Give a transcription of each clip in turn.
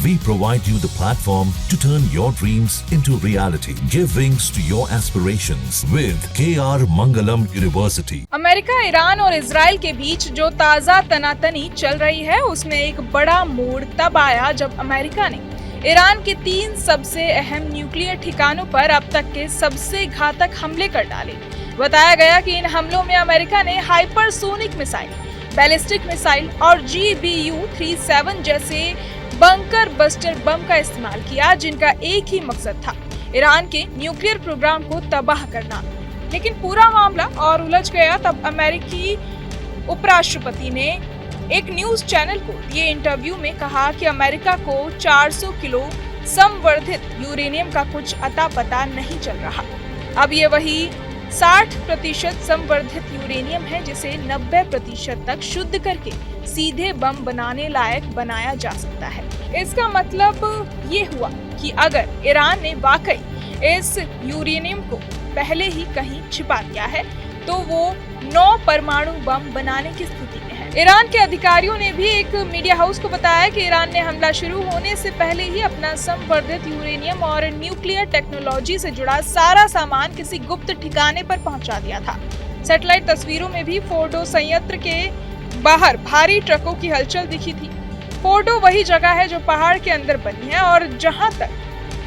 We provide you the platform to turn your dreams into reality. Give wings to your aspirations with KR Mangalam University. America, Iran और Israel के बीच जो ताज़ा तनातनी चल रही है उसमें एक बड़ा मोड़ तब आया जब अमेरिका ने ईरान के 3 सबसे अहम न्यूक्लियर ठिकानों पर अब तक के सबसे घातक हमले कर डाले। बताया गया कि इन हमलों में अमेरिका ने हाइपरसोनिक मिसाइल, बैलिस्टिक मिसाइल और GBU-37 जैसे बंकर बस्टर बम का इस्तेमाल किया, जिनका एक ही मकसद था, ईरान के न्यूक्लियर प्रोग्राम को तबाह करना। लेकिन पूरा मामला और उलझ गया तब अमेरिकी उपराष्ट्रपति ने एक न्यूज चैनल को दिए इंटरव्यू में कहा कि अमेरिका को 400 किलो संवर्धित यूरेनियम का कुछ अता पता नहीं चल रहा। अब ये वही 60% संवर्धित यूरेनियम है जिसे 90% तक शुद्ध करके सीधे बम बनाने लायक बनाया जा सकता है। इसका मतलब ये हुआ कि अगर ईरान ने वाकई इस यूरेनियम को पहले ही कहीं छिपा दिया है तो वो 9 परमाणु बम बनाने की स्थिति में है। ईरान के अधिकारियों ने भी एक मीडिया हाउस को बताया कि ईरान ने हमला शुरू होने से पहले ही अपना संवर्धित यूरेनियम और न्यूक्लियर टेक्नोलॉजी से जुड़ा सारा सामान किसी गुप्त ठिकाने पर पहुंचा दिया था। सैटेलाइट तस्वीरों में भी फोर्डो संयंत्र के बाहर भारी ट्रकों की हलचल दिखी थी। फोर्डो वही जगह है जो पहाड़ के अंदर बनी है और जहां तक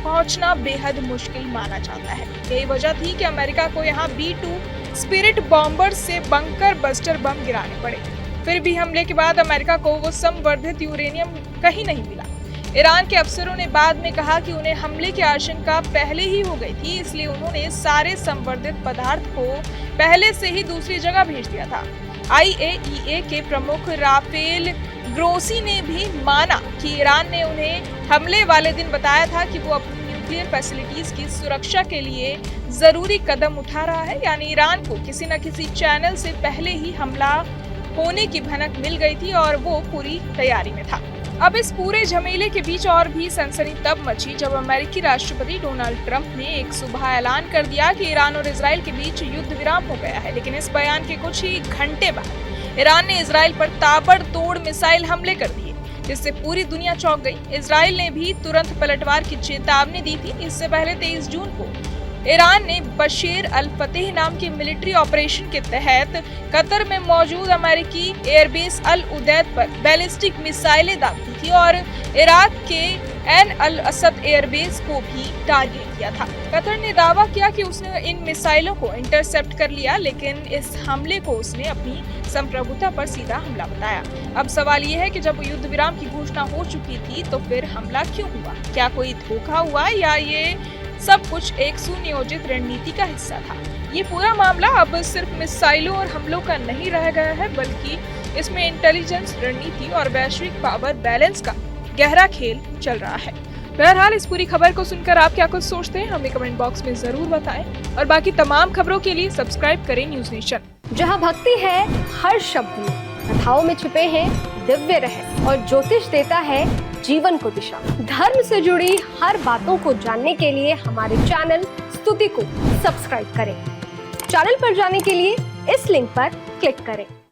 पहुंचना बेहद मुश्किल माना जाता है। यही वजह थी कि अमेरिका को यहाँ B-2 स्पिरिट बॉम्बर से बंकर बस्टर बम गिराने पड़े। फिर भी हमले के बाद अमेरिका को वो संवर्धित यूरेनियम कहीं नहीं मिला। ईरान के अफसरों ने बाद में कहा कि उन्हें हमले की आशंका पहले ही हो गई थी, इसलिए उन्होंने सारे संवर्धित पदार्थ को पहले से ही दूसरी जगह भेज दिया था। IAEA के प्रमुख राफेल ग्रोसी ने भी माना कि ईरान ने उन्हें हमले वाले दिन बताया था कि वो अपनी न्यूक्लियर फैसिलिटीज की सुरक्षा के लिए जरूरी कदम उठा रहा है। यानी ईरान को किसी न किसी चैनल से पहले ही हमला होने की भनक मिल गई थी और वो पूरी तैयारी में था। अब इस पूरे झमेले के बीच और भी सनसनी तब मची जब अमेरिकी राष्ट्रपति डोनाल्ड ट्रंप ने एक सुबह ऐलान कर दिया कि ईरान और इजराइल के बीच युद्ध विराम हो गया है। लेकिन इस बयान के कुछ ही घंटे बाद ईरान ने इजराइल पर ताबड़तोड़ मिसाइल हमले कर दिए, जिससे पूरी दुनिया चौंक गई। इजराइल ने भी तुरंत पलटवार की चेतावनी दी थी। इससे पहले 23 जून को ईरान ने बशीर अल फतेह नाम के मिलिट्री ऑपरेशन के तहत कतर में मौजूद अमेरिकी एयरबेस अल उदैद पर बैलिस्टिक मिसाइलें दाग दी थी और इराक के एन अल असद एयरबेस को भी टारगेट किया था। कतर ने दावा किया कि उसने इन मिसाइलों को इंटरसेप्ट कर लिया, लेकिन इस हमले को उसने अपनी संप्रभुता पर सीधा हमला बताया। अब सवाल ये है कि जब युद्ध विराम की घोषणा हो चुकी थी तो फिर हमला क्यों हुआ? क्या कोई धोखा हुआ या ये सब कुछ एक सुनियोजित रणनीति का हिस्सा था? ये पूरा मामला अब सिर्फ मिसाइलों और हमलों का नहीं रह गया है, बल्कि इसमें इंटेलिजेंस, रणनीति और वैश्विक पावर बैलेंस का गहरा खेल चल रहा है। बहरहाल इस पूरी खबर को सुनकर आप क्या कुछ सोचते हैं हमें कमेंट बॉक्स में जरूर बताएं और बाकी तमाम खबरों के लिए सब्सक्राइब करें न्यूज नेशन। जहां भक्ति है हर शब्द में, कथाओं में छुपे हैं दिव्य रहस्य और ज्योतिष देता है जीवन को दिशा। धर्म से जुड़ी हर बातों को जानने के लिए हमारे चैनल स्तुति को सब्सक्राइब करें। चैनल पर जाने के लिए इस लिंक पर क्लिक करें।